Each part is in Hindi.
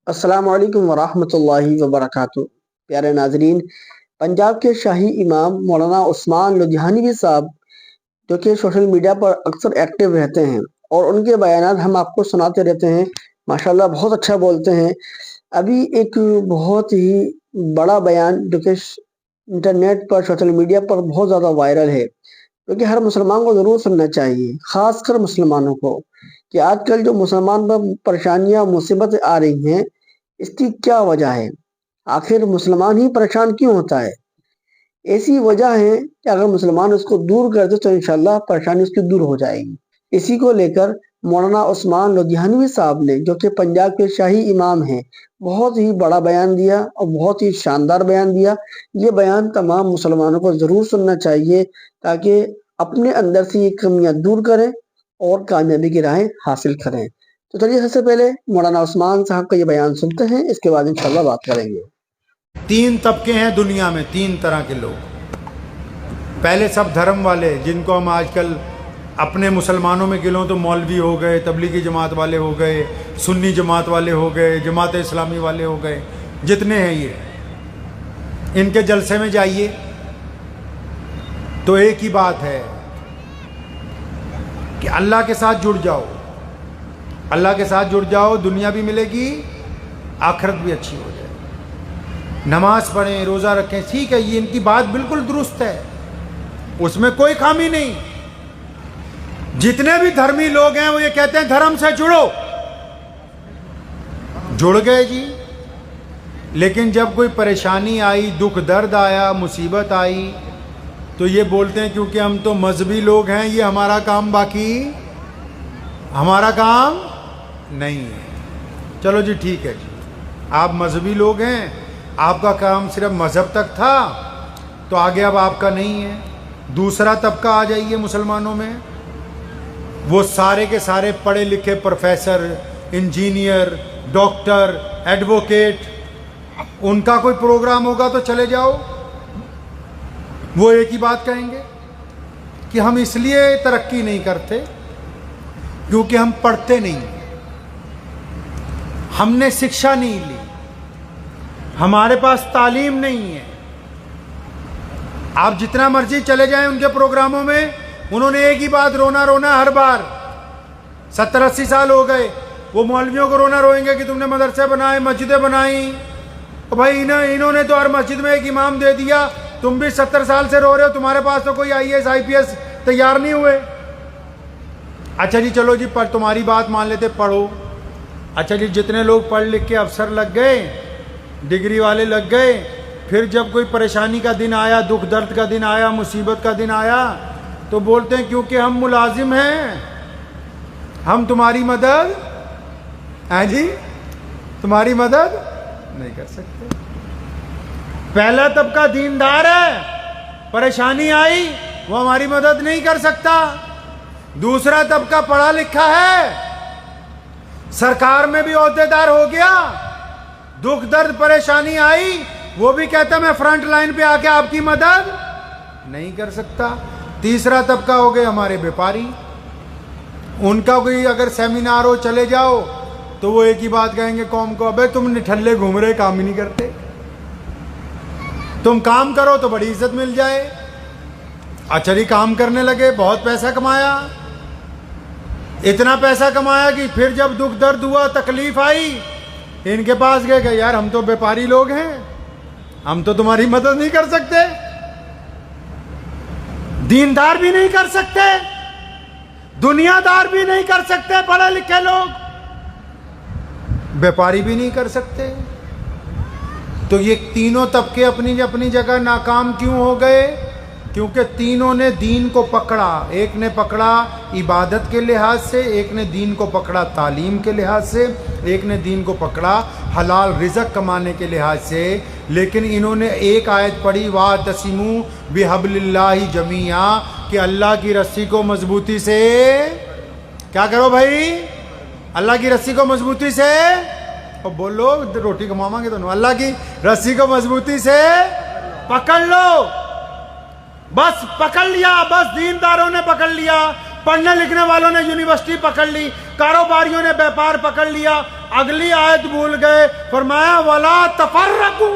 अस्सलाम वालेकुम वरहमतुल्लाहि वबरकातुहू। प्यारे नाजरीन, पंजाब के शाही इमाम मौलाना उस्मान लुधियानवी साहब जो कि सोशल मीडिया पर अक्सर एक्टिव रहते हैं और उनके बयानात हम आपको सुनाते रहते हैं। माशाल्लाह बहुत अच्छा बोलते हैं। अभी एक बहुत ही बड़ा बयान जो कि इंटरनेट पर सोशल मीडिया पर बहुत ज़्यादा वायरल है, क्योंकि हर मुसलमान को ज़रूर सुनना चाहिए, ख़ासकर मुसलमानों को, कि आजकल जो मुसलमान पर परेशानियाँ मुसीबतें आ रही हैं, इसकी क्या वजह है? आखिर मुसलमान ही परेशान क्यों होता है? ऐसी वजह है कि अगर मुसलमान उसको दूर कर दे तो इंशाल्लाह परेशानी उसकी दूर हो जाएगी। इसी को लेकर मौलाना उस्मान लुधियानवी साहब ने, जो कि पंजाब के शाही इमाम हैं, बहुत ही बड़ा बयान दिया और बहुत ही शानदार बयान दिया। ये बयान तमाम मुसलमानों को ज़रूर सुनना चाहिए ताकि अपने अंदर से ये कमियाँ दूर करें और कामयाबी की राहें हासिल करें। तो चलिए सबसे पहले मौलाना उस्मान साहब का ये बयान सुनते हैं, इसके बाद इंशाल्लाह बात करेंगे। तीन तबके हैं दुनिया में, तीन तरह के लोग। पहले सब धर्म वाले, जिनको हम आजकल अपने मुसलमानों में गिलों तो मौलवी हो गए, तबलीगी जमात वाले हो गए, सुन्नी जमात वाले हो गए, जमात इस्लामी वाले हो गए, जितने हैं ये, इनके जलसे में जाइए तो एक ही बात है कि अल्लाह के साथ जुड़ जाओ। अल्लाह के साथ जुड़ जाओ, दुनिया भी मिलेगी, आखिरत भी अच्छी हो जाए। नमाज पढ़ें, रोज़ा रखें, ठीक है, ये इनकी बात बिल्कुल दुरुस्त है, उसमें कोई खामी नहीं। जितने भी धर्मी लोग हैं वो ये कहते हैं धर्म से जुड़ो, जुड़ गए जी। लेकिन जब कोई परेशानी आई, दुख दर्द आया, मुसीबत आई, तो ये बोलते हैं क्योंकि हम तो मजहबी लोग हैं, ये हमारा काम, बाकी हमारा काम नहीं है। चलो जी, ठीक है जी, आप मजहबी लोग हैं, आपका काम सिर्फ मजहब तक था, तो आगे अब आपका नहीं है। दूसरा तबका आ जाइए मुसलमानों में, वो सारे के सारे पढ़े लिखे प्रोफेसर, इंजीनियर, डॉक्टर, एडवोकेट, उनका कोई प्रोग्राम होगा तो चले जाओ, वो एक ही बात कहेंगे कि हम इसलिए तरक्की नहीं करते क्योंकि हम पढ़ते नहीं, हमने शिक्षा नहीं ली, हमारे पास तालीम नहीं है। आप जितना मर्जी चले जाएं उनके प्रोग्रामों में, उन्होंने एक ही बात रोना रोना हर बार। 70-80 साल हो गए, वो मौलवियों को रोना रोएंगे कि तुमने मदरसे बनाए, मस्जिदें बनाई, तो भाई इन्होंने तो हर मस्जिद में एक इमाम दे दिया, तुम भी 70 साल से रो रहे हो, तुम्हारे पास तो कोई IAS IPS तैयार नहीं हुए। अच्छा जी, चलो जी, पर तुम्हारी बात मान लेते, पढ़ो। अच्छा जी, जितने लोग पढ़ लिख के अफसर लग गए, डिग्री वाले लग गए, फिर जब कोई परेशानी का दिन आया, दुख दर्द का दिन आया, मुसीबत का दिन आया, तो बोलते हैं क्योंकि हम मुलाजिम हैं, हम तुम्हारी मदद, हैं जी, तुम्हारी मदद नहीं कर सकते। पहला तबका दीनदार है, परेशानी आई वो हमारी मदद नहीं कर सकता। दूसरा तबका पढ़ा लिखा है, सरकार में भी ओहदेदार हो गया, दुख दर्द परेशानी आई वो भी कहता मैं फ्रंट लाइन पे आके आपकी मदद नहीं कर सकता। तीसरा तबका हो गए हमारे व्यापारी, उनका कोई अगर सेमिनार हो, चले जाओ तो वो एक ही बात कहेंगे कौम को, अबे तुम निठल्ले घूम रहे, काम ही नहीं करते, तुम काम करो तो बड़ी इज्जत मिल जाए। अच्छा जी, काम करने लगे, बहुत पैसा कमाया, इतना पैसा कमाया कि फिर जब दुख दर्द हुआ, तकलीफ आई, इनके पास गए कि यार हम तो व्यापारी लोग हैं, हम तो तुम्हारी मदद नहीं कर सकते। दीनदार भी नहीं कर सकते, दुनियादार भी नहीं कर सकते, पढ़े लिखे लोग, व्यापारी भी नहीं कर सकते। तो ये तीनों तबके अपनी अपनी जगह नाकाम क्यों हो गए? क्योंकि तीनों ने दीन को पकड़ा। एक ने पकड़ा इबादत के लिहाज से, एक ने दीन को पकड़ा तालीम के लिहाज से, एक ने दीन को पकड़ा हलाल रिज़्क़ कमाने के लिहाज से। लेकिन इन्होंने एक आयत पढ़ी, वातसिमू बिहब्लिल्लाहि जमीआ, कि अल्लाह की रस्सी को मजबूती से क्या करो भाई, अल्लाह की रस्सी को मजबूती से, और बोलो रोटी कमावांगे दोनों, अल्लाह की रस्सी को मजबूती से पकड़ लो। बस पकड़ लिया, बस दीनदारों ने पकड़ लिया, पढ़ने लिखने वालों ने यूनिवर्सिटी पकड़ ली, कारोबारियों ने व्यापार पकड़ लिया, अगली आयत भूल गए, फरमाया वला तफर्रकू,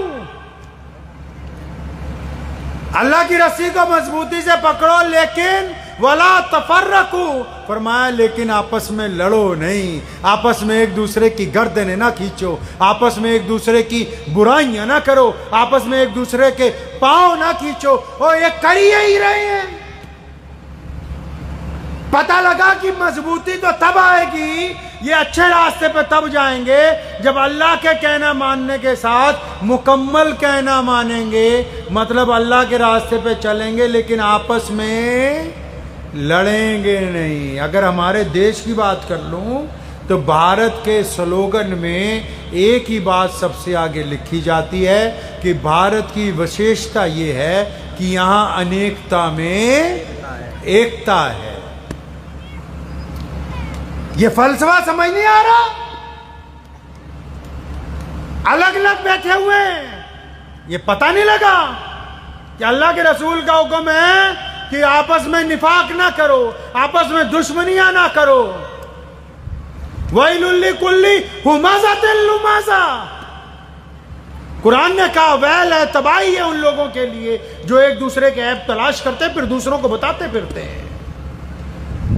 अल्लाह की रस्सी को मजबूती से पकड़ो, लेकिन वला तफर्रकू, फरमाया लेकिन आपस में लड़ो नहीं, आपस में एक दूसरे की गर्दनें ना खींचो, आपस में एक दूसरे की बुराइयां ना करो, आपस में एक दूसरे के पांव ना खींचो। और ये कर ही रहे हैं। पता लगा कि मजबूती तो तब आएगी, ये अच्छे रास्ते पे तब जाएंगे जब अल्लाह के कहना मानने के साथ मुकम्मल कहना मानेंगे, मतलब अल्लाह के रास्ते पे चलेंगे लेकिन आपस में लड़ेंगे नहीं। अगर हमारे देश की बात कर लूं तो भारत के स्लोगन में एक ही बात सबसे आगे लिखी जाती है कि भारत की विशेषता ये है कि यहाँ अनेकता में एकता है। ये फलसफा समझ नहीं आ रहा, अलग अलग बैठे हुए हैं, ये पता नहीं लगा कि अल्लाह के रसूल का हुक्म है कि आपस में निफाक ना करो, आपस में दुश्मनियां ना करो। वैलुल कुल्ली हुमाज़ातिल लुमाज़ा, कुरान ने कहा वैल है, तबाही है उन लोगों के लिए जो एक दूसरे के ऐब तलाश करते फिर दूसरों को बताते फिरते हैं।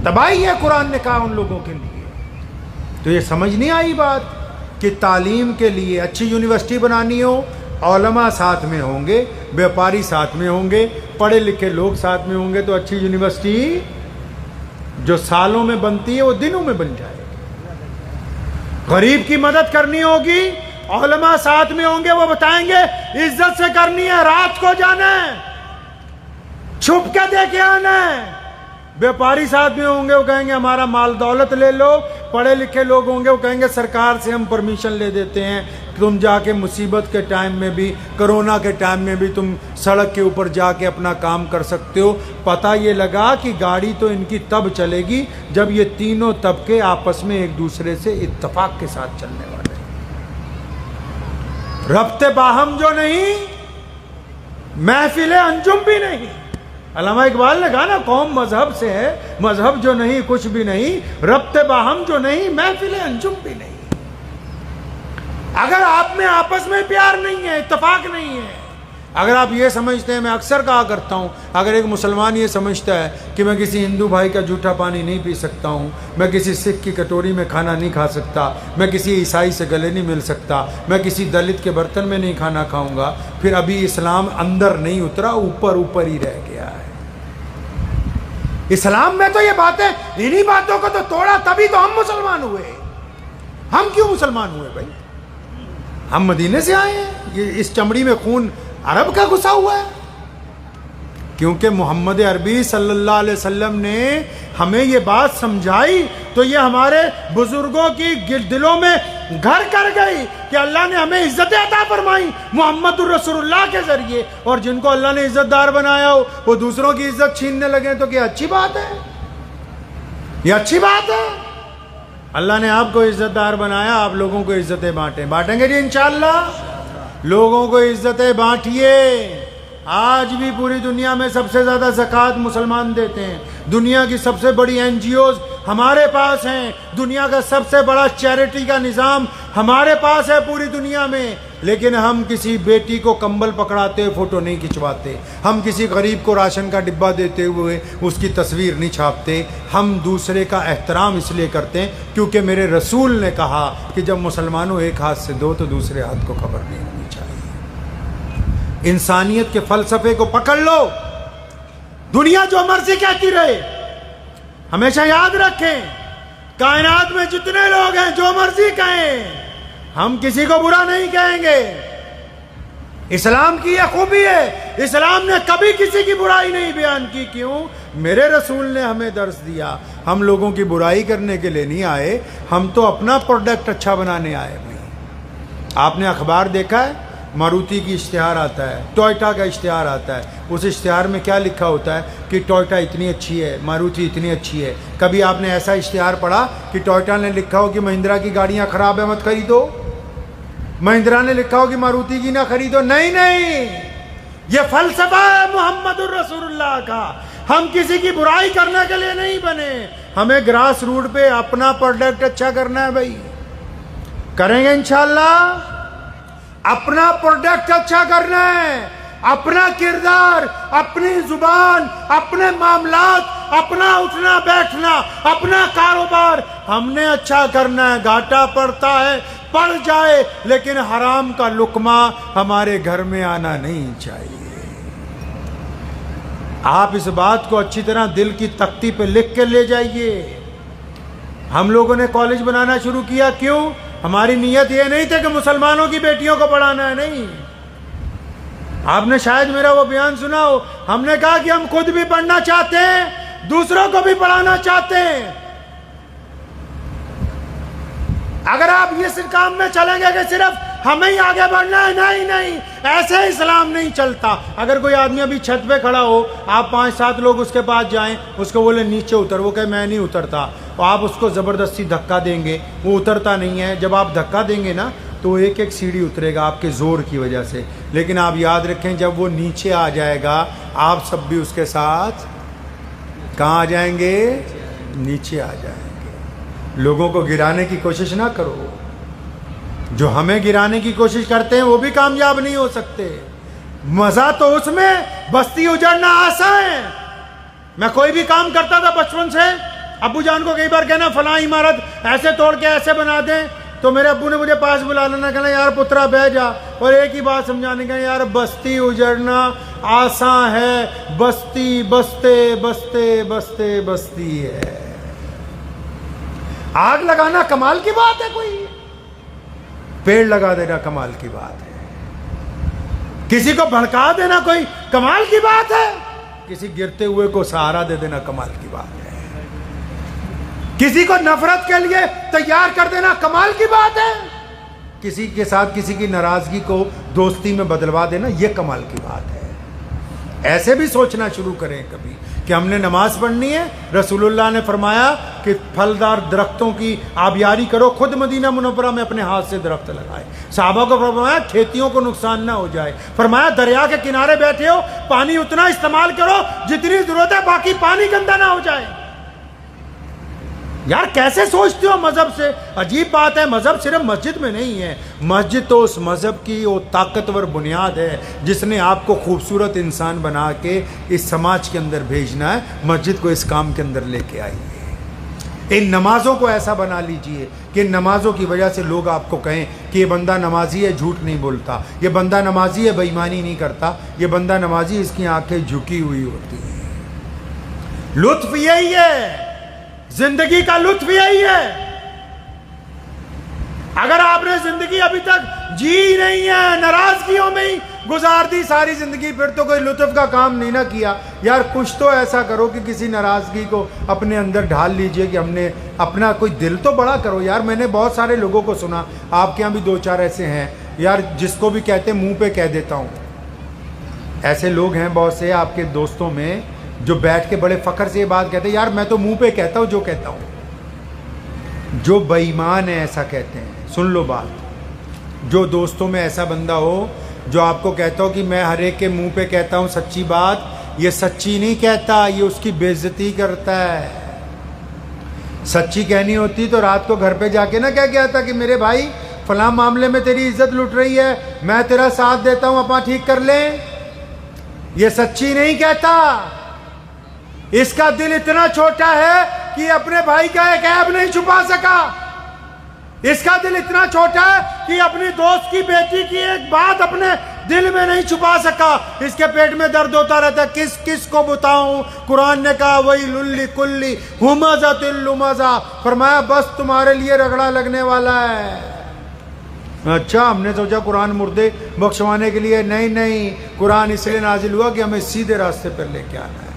तबाही है कुरान ने कहा उन लोगों के लिए। तो ये समझ नहीं आई बात कि तालीम के लिए अच्छी यूनिवर्सिटी बनानी हो, औलमा साथ में होंगे, व्यापारी साथ में होंगे, पढ़े लिखे लोग साथ में होंगे तो अच्छी यूनिवर्सिटी जो सालों में बनती है वो दिनों में बन जाएगी। गरीब की मदद करनी होगी, औलमा साथ में होंगे, वो बताएंगे इज्जत से करनी है, रात को जाना है, छुप के देके आना है। व्यापारी साथ में होंगे, वो कहेंगे हमारा माल दौलत ले लो। पढ़े लिखे लोग होंगे, वो कहेंगे सरकार से हम परमिशन ले देते हैं, तुम जाके मुसीबत के टाइम में भी, कोरोना के टाइम में भी तुम सड़क के ऊपर जाके अपना काम कर सकते हो। पता ये लगा कि गाड़ी तो इनकी तब चलेगी जब ये तीनों तबके आपस में एक दूसरे से इत्तेफाक के साथ चलने वाले हैं। रब्ते बाहम जो नहीं, महफिले अंजुम भी नहीं। अल्लामा इकबाल ने कहा ना, कौम मजहब से है, मजहब जो नहीं कुछ भी नहीं, रब्ते बाहम जो नहीं, महफिले अंजुम भी नहीं। अगर आप में आपस में प्यार नहीं है, इत्तेफाक नहीं है, अगर आप ये समझते हैं, मैं अक्सर कहा करता हूँ, अगर एक मुसलमान ये समझता है कि मैं किसी हिंदू भाई का जूठा पानी नहीं पी सकता हूँ, मैं किसी सिख की कटोरी में खाना नहीं खा सकता, मैं किसी ईसाई से गले नहीं मिल सकता, मैं किसी दलित के बर्तन में नहीं खाना खाऊंगा, फिर अभी इस्लाम अंदर नहीं उतरा, ऊपर ऊपर ही रह गया है। इस्लाम में तो ये बातें, इन्हीं बातों को तो तोड़ा, तभी तो हम मुसलमान हुए। हम क्यों मुसलमान हुए भाई? हम मदीने से आए हैं, ये इस चमड़ी में खून अरब का घुसा हुआ है, क्योंकि मोहम्मद अरबी सल्लल्लाहु अलैहि वसल्लम ने हमें ये बात समझाई तो ये हमारे बुजुर्गों की दिलों में घर कर गई कि अल्लाह ने हमें इज्जत अता फरमाई मोहम्मदुर रसूलुल्लाह के जरिए। और जिनको अल्लाह ने इज्जतदार बनाया हो वो दूसरों की इज्जत छीनने लगे तो क्या अच्छी बात है? ये अच्छी बात है। अल्लाह ने आपको इज्जतदार बनाया, आप लोगों को इज्जतें बांटेंगे जी इंशाअल्लाह। लोगों को इज्जतें बांटिए। आज भी पूरी दुनिया में सबसे ज्यादा ज़कात मुसलमान देते हैं, दुनिया की सबसे बड़ी एनजीओज हमारे पास हैं, दुनिया का सबसे बड़ा चैरिटी का निज़ाम हमारे पास है पूरी दुनिया में। लेकिन हम किसी बेटी को कंबल पकड़ाते हुए फ़ोटो नहीं खिंचवाते, हम किसी गरीब को राशन का डिब्बा देते हुए उसकी तस्वीर नहीं छापते। हम दूसरे का एहतराम इसलिए करते हैं क्योंकि मेरे रसूल ने कहा कि जब मुसलमानों एक हाथ से दो तो दूसरे हाथ को खबर नहीं होनी चाहिए। इंसानियत के फ़लसफ़े को पकड़ लो। दुनिया जो मर्जी कहती रहे, हमेशा याद रखें, कायनात में जितने लोग हैं जो मर्जी कहें, हम किसी को बुरा नहीं कहेंगे। इस्लाम की यह खूबी है, इस्लाम ने कभी किसी की बुराई नहीं बयान की। क्यों? मेरे रसूल ने हमें दर्स दिया। हम लोगों की बुराई करने के लिए नहीं आए, हम तो अपना प्रोडक्ट अच्छा बनाने आए भाई। आपने अखबार देखा है, मारुति की इश्तिहार आता है, टोयोटा का इश्तिहार आता है, उस इश्तिहार में क्या लिखा होता है कि टोयोटा इतनी अच्छी है, मारुति इतनी अच्छी है। कभी आपने ऐसा इश्तिहार पढ़ा कि टोयोटा ने लिखा हो कि महिंद्रा की गाड़ियां खराब है मत खरीदो, महिंद्रा ने लिखा हो कि मारुति की ना खरीदो? नहीं नहीं, ये फलसफा है मोहम्मदुर रसूलुल्लाह का। हम किसी की बुराई करने के लिए नहीं बने, हमें ग्रास रूट पे अपना प्रोडक्ट अच्छा करना है भाई। करेंगे इंशाअल्लाह। अपना प्रोडक्ट अच्छा करना है, अपना किरदार, अपनी जुबान, अपने मामलात, अपना उठना बैठना, अपना कारोबार हमने अच्छा करना है। घाटा पड़ता है पड़ जाए, लेकिन हराम का लुकमा हमारे घर में आना नहीं चाहिए। आप इस बात को अच्छी तरह दिल की तख्ती पे लिख के ले जाइए। हम लोगों ने कॉलेज बनाना शुरू किया, क्यों? हमारी नीयत ये नहीं थी कि मुसलमानों की बेटियों को पढ़ाना है, नहीं। आपने शायद मेरा वो बयान सुना हो, हमने कहा कि हम खुद भी पढ़ना चाहते हैं, दूसरों को भी पढ़ाना चाहते हैं। अगर आप इस काम में चलेंगे कि सिर्फ हमें ही आगे बढ़ना है, नहीं नहीं, ऐसे इस्लाम नहीं चलता। अगर कोई आदमी अभी छत पे खड़ा हो, आप 5-7 लोग उसके पास जाएं, उसको बोले नीचे उतर, वो कहे मैं नहीं उतरता, तो आप उसको ज़बरदस्ती धक्का देंगे, वो उतरता नहीं है। जब आप धक्का देंगे ना, तो एक एक सीढ़ी उतरेगा आपके ज़ोर की वजह से। लेकिन आप याद रखें, जब वो नीचे आ जाएगा, आप सब भी उसके साथ कहाँ आ जाएंगे? नीचे आ जाएंगे। लोगों को गिराने की कोशिश ना करो। जो हमें गिराने की कोशिश करते हैं वो भी कामयाब नहीं हो सकते। मज़ा तो उसमें, बस्ती उजड़ना आसान है। मैं कोई भी काम करता था बचपन से, अब्बू जान को कई बार कहना फलां इमारत ऐसे तोड़ के ऐसे बना दें, तो मेरे अब्बू ने मुझे पास बुला लेना, कहना यार पुत्रा बह जा, और एक ही बात समझाने का, यार बस्ती उजड़ना आसान है, बस्ती बसते बसते बसते बस्ती है। आग लगाना कमाल की बात है, कोई पेड़ लगा देना कमाल की बात है, किसी को भड़का देना कोई कमाल की बात है, किसी गिरते हुए को सहारा दे देना कमाल की बात है, किसी को नफरत के लिए तैयार कर देना कमाल की बात है, किसी के साथ किसी की नाराजगी को दोस्ती में बदलवा देना यह कमाल की बात है। ऐसे भी सोचना शुरू करें कभी कि हमने नमाज पढ़नी है। रसूलुल्लाह ने फरमाया कि फलदार दरख्तों की आबियारी करो, खुद मदीना मुनव्वरा में अपने हाथ से दरख्त लगाए। साहबा को फरमाया खेतियों को नुकसान ना हो जाए। फरमाया दरिया के किनारे बैठे हो, पानी उतना इस्तेमाल करो जितनी जरूरत है, बाकी पानी गंदा ना हो जाए। यार कैसे सोचते हो मजहब से? अजीब बात है, मजहब सिर्फ मस्जिद में नहीं है। मस्जिद तो उस मजहब की वो ताकतवर बुनियाद है जिसने आपको खूबसूरत इंसान बना के इस समाज के अंदर भेजना है। मस्जिद को इस काम के अंदर लेके आई है। इन नमाजों को ऐसा बना लीजिए कि इन नमाजों की वजह से लोग आपको कहें कि ये बंदा नमाजी है, झूठ नहीं बोलता, ये बंदा नमाजी है, बेईमानी नहीं करता, ये बंदा नमाजी, इसकी आंखें झुकी हुई होती हैं। लुत्फ यही है, जिंदगी का लुत्फ यही है। अगर आपने जिंदगी अभी तक जी नहीं है, नाराजगियों में ही गुजार दी सारी जिंदगी, फिर तो कोई लुत्फ का काम नहीं ना किया। यार कुछ तो ऐसा करो कि किसी नाराजगी को अपने अंदर ढाल लीजिए कि हमने अपना कोई दिल तो बड़ा करो। यार मैंने बहुत सारे लोगों को सुना, आपके यहाँ भी 2-4 ऐसे हैं यार, जिसको भी कहते मुंह पे कह देता हूँ। ऐसे लोग हैं बहुत से आपके दोस्तों में जो बैठ के बड़े फख्र से ये बात कहते हैं, यार मैं तो मुंह पे कहता हूँ जो कहता हूँ। जो बेईमान है ऐसा कहते हैं। सुन लो बात, जो दोस्तों में ऐसा बंदा हो जो आपको कहता हो कि मैं हर एक के मुंह पे कहता हूँ सच्ची बात, ये सच्ची नहीं कहता, ये उसकी बेइज्जती करता है। सच्ची कहनी होती तो रात को घर पे जाके ना कह गया था कि मेरे भाई फलां मामले में तेरी इज्जत लुट रही है, मैं तेरा साथ देता हूँ, अपना ठीक कर ले। ये सच्ची नहीं कहता। इसका दिल इतना छोटा है कि अपने भाई का एक ऐब नहीं छुपा सका। इसका दिल इतना छोटा है कि अपनी दोस्त की बेटी की एक बात अपने दिल में नहीं छुपा सका। इसके पेट में दर्द होता रहता है, किस किस को बताऊं। कुरान ने कहा वही लुल्ली कुल्ली हुमज़तिल लुमज़ा, फरमाया बस तुम्हारे लिए रगड़ा लगने वाला है। अच्छा, हमने सोचा कुरान मुर्दे बख्शवाने के लिए, नहीं नहीं, कुरान इसलिए नाजिल हुआ कि हमें सीधे रास्ते पर लेके आना है।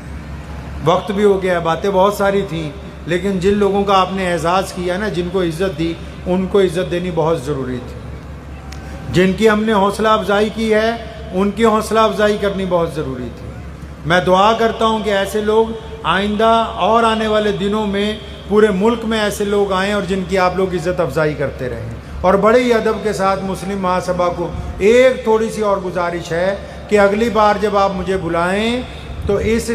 वक्त भी हो गया, बातें बहुत सारी थी, लेकिन जिन लोगों का आपने एजाज़ किया ना, जिनको इज़्ज़त दी, उनको इज़्ज़त देनी बहुत ज़रूरी थी। जिनकी हमने हौसला अफजाई की है, उनकी हौसला अफजाई करनी बहुत ज़रूरी थी। मैं दुआ करता हूँ कि ऐसे लोग आइंदा और आने वाले दिनों में पूरे मुल्क में ऐसे लोग आएँ और जिनकी आप लोग इज़्ज़त अफजाई करते रहें। और बड़े ही अदब के साथ मुस्लिम महासभा को एक थोड़ी सी और गुजारिश है कि अगली बार जब आप मुझे बुलाएं तो इस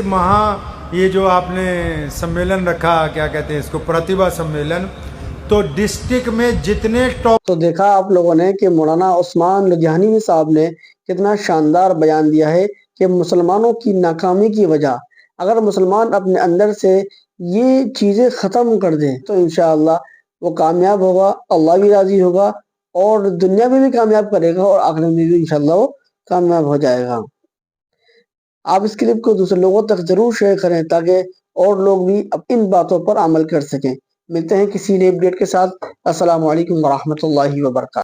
ये जो आपने सम्मेलन रखा, क्या कहते हैं इसको, प्रतिभा सम्मेलन, तो डिस्ट्रिक्ट में जितने टॉप तो देखा आप लोगों ने कि मौलाना उस्मान लुधियानवी साहब ने कितना शानदार बयान दिया है कि मुसलमानों की नाकामी की वजह, अगर मुसलमान अपने अंदर से ये चीज़ें ख़त्म कर दें तो इंशाअल्लाह वो कामयाब होगा, अल्लाह भी राज़ी होगा और दुनिया में भी कामयाब करेगा और आखिरत में भी इंशाअल्लाह वो कामयाब हो जाएगा। आप इस क्लिप को दूसरे लोगों तक ज़रूर शेयर करें ताकि और लोग भी अब इन बातों पर अमल कर सकें। मिलते हैं किसी नए अपडेट के साथ। अस्सलामु अलैकुम वरहमतुल्लाहि वबरकातुहू।